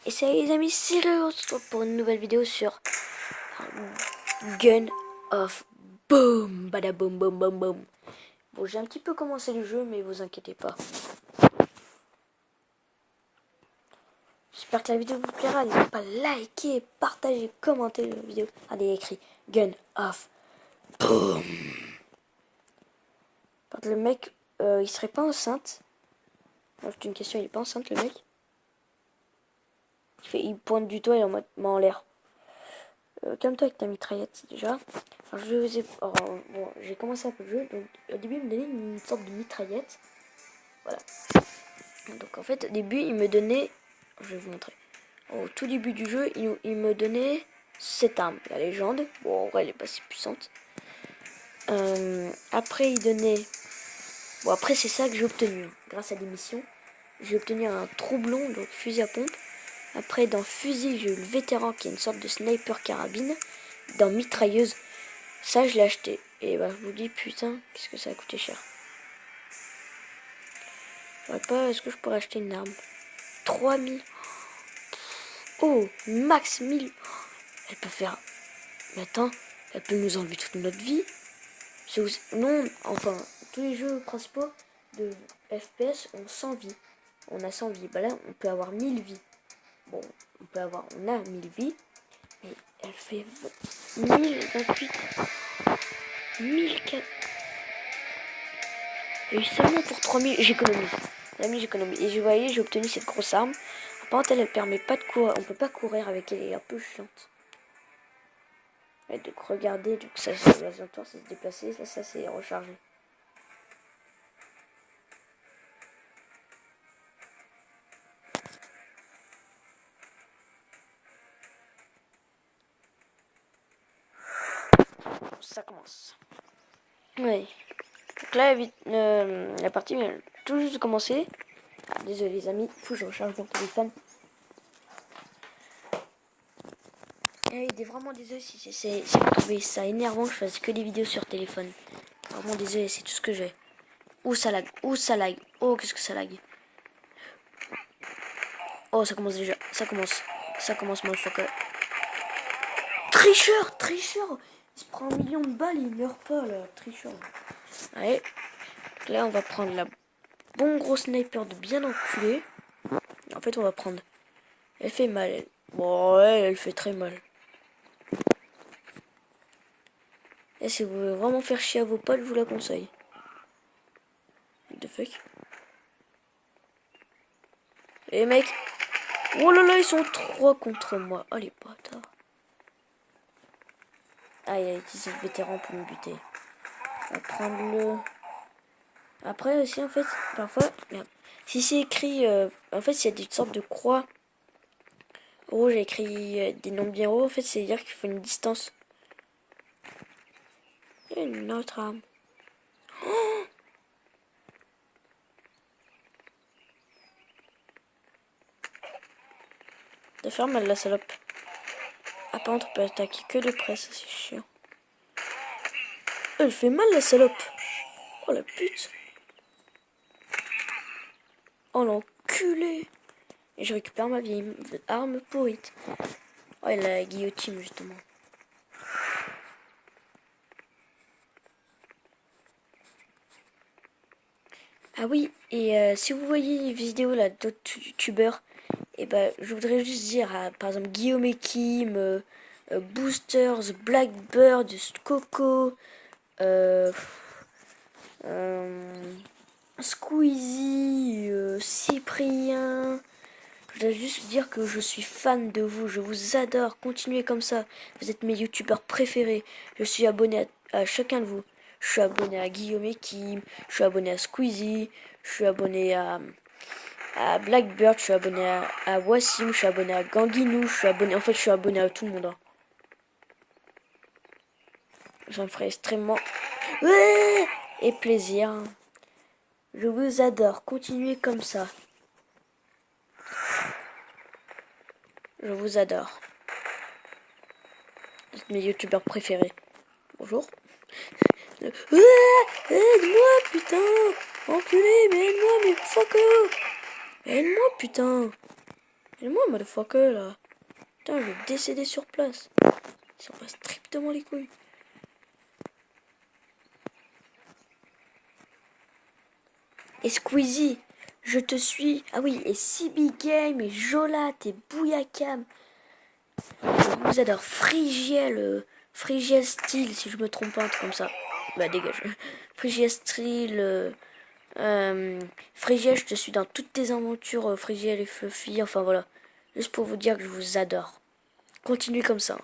Et salut les amis, c'est le retour pour une nouvelle vidéo sur Gun of Boom. Badaboum boum boum boum. Bon, j'ai un petit peu commencé le jeu, mais vous inquiétez pas. J'espère que la vidéo vous plaira. N'hésitez pas à liker, partager, commenter la vidéo. Allez, écrit Gun of Boom. Le mec, il serait pas enceinte. Moi, j'ai une question, il est pas enceinte le mec? Il pointe du doigt et en mode main en l'air. Calme-toi avec ta mitraillette déjà. Alors, bon, j'ai commencé un peu le jeu. Donc au début il me donnait une sorte de mitraillette. Voilà. Donc en fait au début il me donnait. Je vais vous montrer. Au tout début du jeu il me donnait cette arme, la légende. Bon en vrai elle est pas si puissante. Après il donnait. Bon après c'est ça que j'ai obtenu. Grâce à des missions. J'ai obtenu un troublon, donc fusil à pompe. Après dans fusil j'ai eu le vétéran qui est une sorte de sniper carabine. Dans mitrailleuse, ça je l'ai acheté. Et bah je vous dis putain, qu'est-ce que ça a coûté cher. Est-ce que je pourrais acheter une arme? 3000. Oh, max 1000. Elle peut faire. Mais attends, elle peut nous enlever toute notre vie. Non, enfin, tous les jeux principaux de FPS ont 100 vies. On a 100 vies. Bah là, on peut avoir 1000 vies. Bon, on a 1000 vies. Mais elle fait 1028. 1004. Et seulement pour 3000, j'économise. Les amis, j'économise. Et je voyais, j'ai obtenu cette grosse arme. Par contre, elle permet pas de courir. On peut pas courir avec elle. Elle est un peu chiante. Et donc, regardez, donc ça c'est l'aléatoire, c'est se déplacer. Là, ça c'est recharger. Ça commence. Ouais. Donc là, la partie vient tout juste de commencer. Ah, désolé les amis, faut que je recharge mon téléphone. Et vraiment désolé si vous trouvez ça énervant que je fasse que des vidéos sur téléphone. Vraiment désolé, c'est tout ce que j'ai. Ouh ça lag, ouh ça lag. Oh qu'est-ce que ça lag. Oh ça commence déjà, ça commence motherfucker. Tricheur, tricheur. Il se prend 1 million de balles, il meurt pas là, tricheur. Allez, là on va prendre la bon gros sniper de bien enculé. En fait on va prendre. Elle fait mal. Bon ouais, elle fait très mal. Et si vous voulez vraiment faire chier à vos potes, je vous la conseille. What the fuck? Les mecs. Oh là là, ils sont 3 contre moi. Oh les bâtards. Ah, il a utilisé le vétéran pour me buter. On va prendre le. Après aussi, en fait, parfois, si c'est écrit, en fait, s'il y a des sortes de croix rouges écrit des nombres bien hauts, en fait, c'est dire qu'il faut une distance. Et une autre arme. Oh, de faire mal la salope. Ah, par contre, on peut attaquer que de près, ça c'est chiant. Elle fait mal la salope. Oh la pute. Oh l'enculé. Et je récupère ma vieille arme pourrite. Oh, elle a la guillotine justement. Ah oui, et si vous voyez les vidéos là d'autres youtubeurs, et ben je voudrais juste dire par exemple Guillaume et Kim, Boosters, Blackbird, Coco, Squeezie, Cyprien. Je voudrais juste dire que je suis fan de vous, je vous adore, continuez comme ça, vous êtes mes youtubeurs préférés, je suis abonné à chacun de vous. Je suis abonné à Guillaume et Kim, je suis abonné à Squeezie, je suis abonné à Blackbird, je suis abonné à Wassim, je suis abonné à Ganguinou, je suis abonné à tout le monde. Hein. Ça me ferait extrêmement et plaisir. Je vous adore, continuez comme ça. Je vous adore. Vous êtes mes youtubeurs préférés. Bonjour. Aide-moi, putain! Enculé, mais aide-moi, mais fuck! Aide-moi, putain! Et moi, motherfucker, là. Putain, je vais décéder sur place. Ils s'en passent strictement les couilles. Et Squeezie, je te suis. Ah oui, et CB Game, et Jolat, et Bouyakam. Je vous adore. Phrygiel Steel, si je me trompe pas, un truc comme ça. Bah, dégage. Phrygiel Steel, Phrygiel, je te suis dans toutes tes aventures, Phrygiel et Fluffy, enfin voilà. Juste pour vous dire que je vous adore. Continuez comme ça.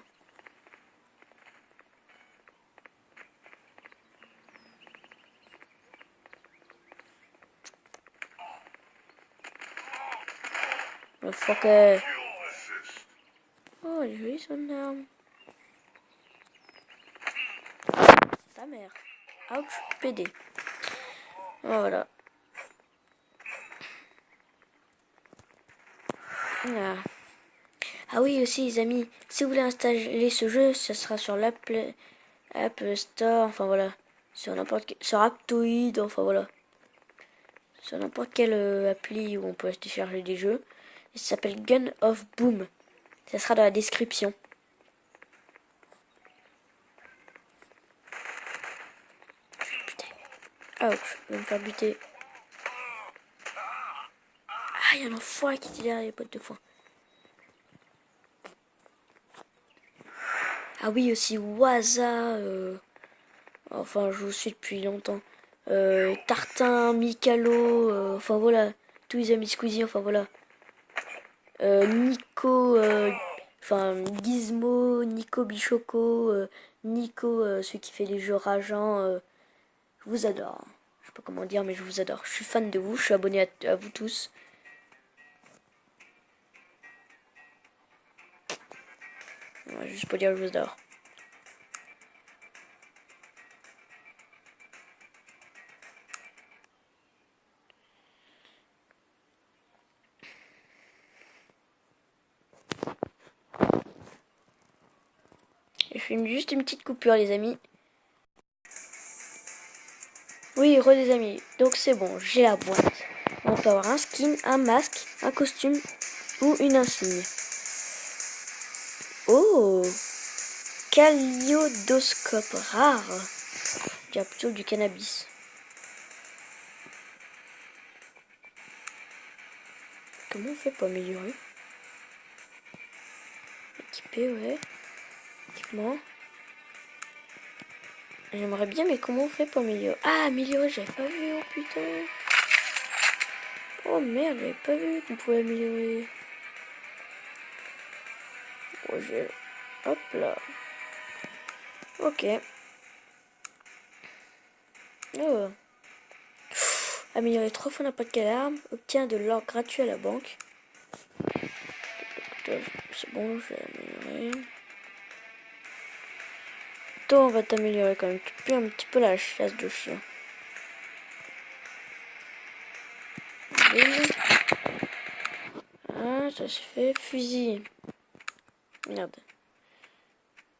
Le fucker. Oh, elle est jolie son arme. Ta mère. Ouch, PD. Voilà. Ah. Ah oui aussi les amis, si vous voulez installer ce jeu, ce sera sur l'Apple Store, enfin voilà, sur sur Aptoid, enfin voilà, sur n'importe quelle appli où on peut télécharger des jeux. Et ça s'appelle Gun of Boom. Ça sera dans la description. Ouch, je vais me faire buter. Ah, il y a un enfoiré qui est derrière les potes de foin. Ah oui aussi Waza, enfin je vous suis depuis longtemps. Tartin, Mikalo, enfin voilà, tous les amis Squeezie, enfin voilà. Nico, enfin Gizmo, Nico Bichoco, Nico, celui qui fait les jeux rageants, je vous adore. Je sais pas comment dire, mais je vous adore. Je suis fan de vous, je suis abonné à vous tous. Ouais, juste pour dire que je vous adore. Je filme juste une petite coupure, les amis. Oui, re les amis. Donc c'est bon, j'ai la boîte. On peut avoir un skin, un masque, un costume ou une insigne. Oh, Caliodoscope rare. Je dirais plutôt du cannabis. Comment on fait pour améliorer? Équipé, ouais. Équipement. J'aimerais bien, mais comment on fait pour améliorer? Ah, améliorer, j'avais pas vu, oh putain. Oh merde, j'avais pas vu qu'on pouvait améliorer. Oh, hop là. Ok. Oh. Améliorer 3 fois n'importe quelle arme. Obtient de l'or gratuit à la banque. C'est bon, je vais améliorer. Toi, on va t'améliorer quand même. Tu pues un petit peu la chasse de chien. Ah, ça se fait. Fusil. Merde.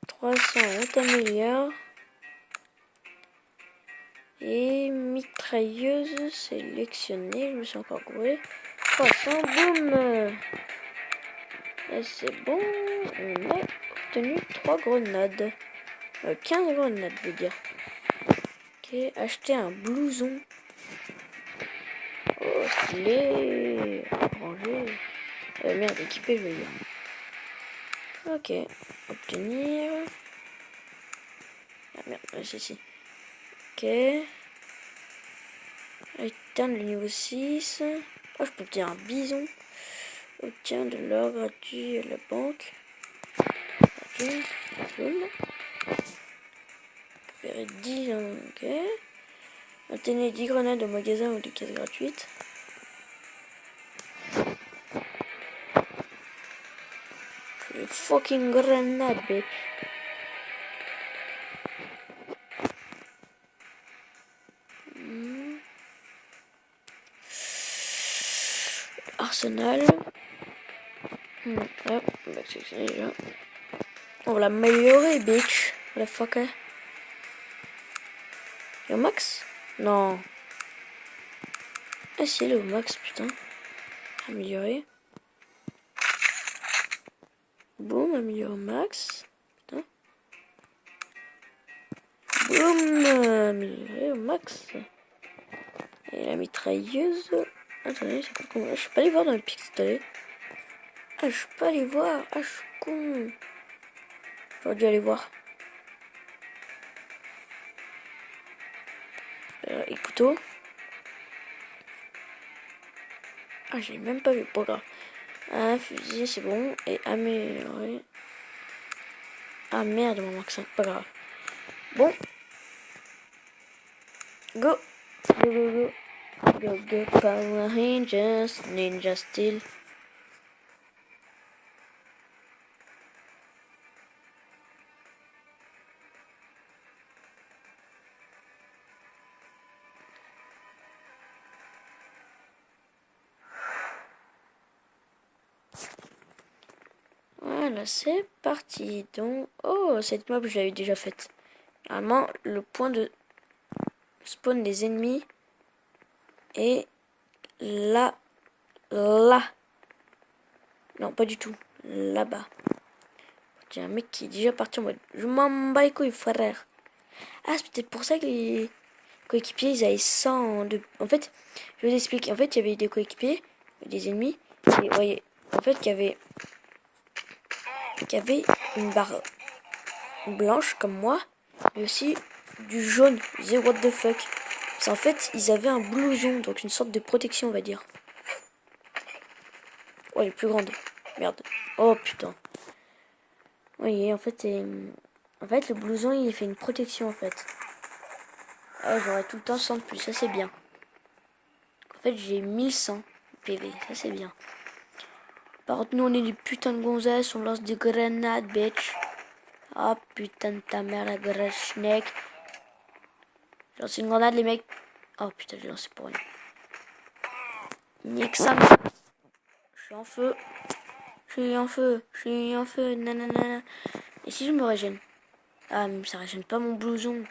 300, on t'améliore. Et mitrailleuse sélectionnée. Je me suis encore gouré. 300, boum. Et c'est bon. On a obtenu 3 grenades. 15 grenades, je veux dire. Ok, acheter un blouson. Oh, stylé. Ranger. Merde, équipé, je veux dire. Ok, obtenir. Ah merde, c'est ici. Ok. Atteindre le niveau 6. Oh, je peux obtenir un bison. Obtient de l'or gratuit à la banque. Ok. Boum. Récupérer 10. Ok. Obtenir 10 grenades au magasin ou des caisses gratuites. Les fucking grenades, bitch. Arsenal. Hop, bah c'est déjà. On va l'améliorer, bitch. What the fuck. Au max? Non. Ah si, elle est au max, putain. Améliorer. Boum, amélioré au max. Putain. Boum, amélioré au max. Et la mitrailleuse. Attendez, c'est pas comment. Je suis pas allé voir dans le pistolet. Ah, je suis pas allé voir. Ah, je suis con. J'aurais dû aller voir. Et couteau. Ah, j'ai même pas vu. Pas grave. Un fusil, c'est bon. Et améliorer. Ah merde, il m'en manque 5. Pas grave. Bon. Go. Go, go, go. Go, go, Power Rangers. Ninja Steel. Voilà, c'est parti. Donc, oh, cette map, je l'avais déjà faite. Normalement, le point de spawn des ennemis est là. Là. Non, pas du tout. Là-bas. Il y a un mec qui est déjà parti en mode je m'en bats les couilles, frère. Ah, c'est peut-être pour ça que les coéquipiers, ils avaient 100 de... En fait, je vous explique. En fait, il y avait des coéquipiers, des ennemis. Et voyez, en fait, qu'il y avait une barre blanche comme moi, mais aussi du jaune. Ils disaient what the fuck. C'est en fait, ils avaient un blouson, donc une sorte de protection, on va dire. Oh, elle est plus grande. Merde. Oh putain. Vous voyez, en fait, le blouson, il fait une protection, en fait. Ah, j'aurais tout le temps 100 de plus, ça c'est bien. En fait, j'ai 1100 PV, ça c'est bien. Par contre, nous, on est des putains de gonzesses, on lance des grenades, bitch. Ah, putain de ta mère, la grosse schneck. J'ai lancé une grenade, les mecs. Oh, putain, j'ai lancé pour rien. Nique ça. Je suis en feu. Je suis en feu. Je suis en feu. Nanana. Et si je me régène? Ah, mais ça régène pas mon blouson.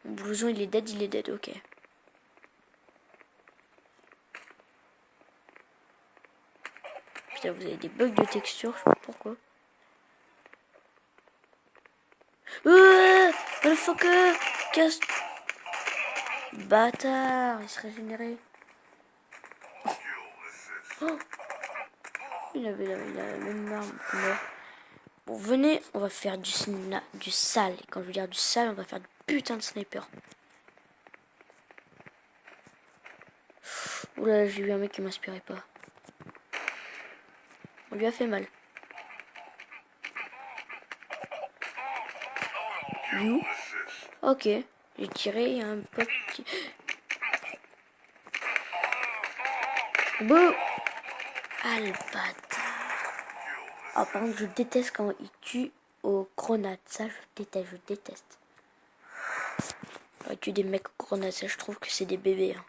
Mon blouson, il est dead, ok. Putain, vous avez des bugs de texture, je sais pas pourquoi. Motherfucker! Casse! Bâtard! Il se régénérait. Oh, il avait la même arme que moi. Bon, venez, on va faire du sale. Et quand je veux dire du sale, on va faire du putain de sniper. Oula, j'ai eu un mec qui m'inspirait pas. On lui a fait mal. You? Ok. J'ai tiré un pote qui... Bouh! Ah, le bâtard. Ah, par contre, je déteste quand il tue aux grenades. Ça, je déteste. Il tue des mecs aux grenades, ça, je trouve que c'est des bébés. Hein.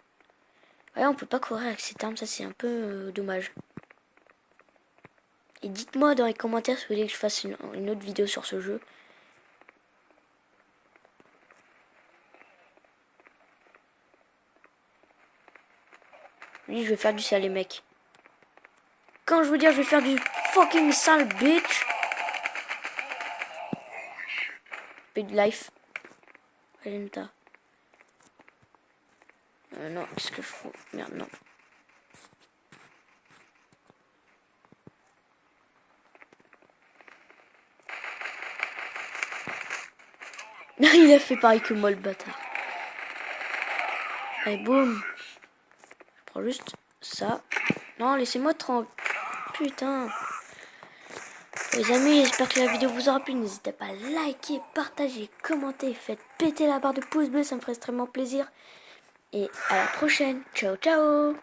Ouais, on peut pas courir avec cette arme, ça, c'est un peu dommage. Et dites-moi dans les commentaires si vous voulez que je fasse une autre vidéo sur ce jeu. Oui, je vais faire du sale, les mecs. Quand je veux dire je vais faire du fucking sale, bitch. Peu de life. Agenta. Non, qu'est-ce que je fous? Merde, non. Il a fait pareil que moi, le bâtard. Allez, boum. Je prends juste ça. Non, laissez-moi tranquille. Putain. Les amis, j'espère que la vidéo vous aura plu. N'hésitez pas à liker, partager, commenter. Faites péter la barre de pouce bleu, ça me ferait extrêmement plaisir. Et à la prochaine. Ciao, ciao.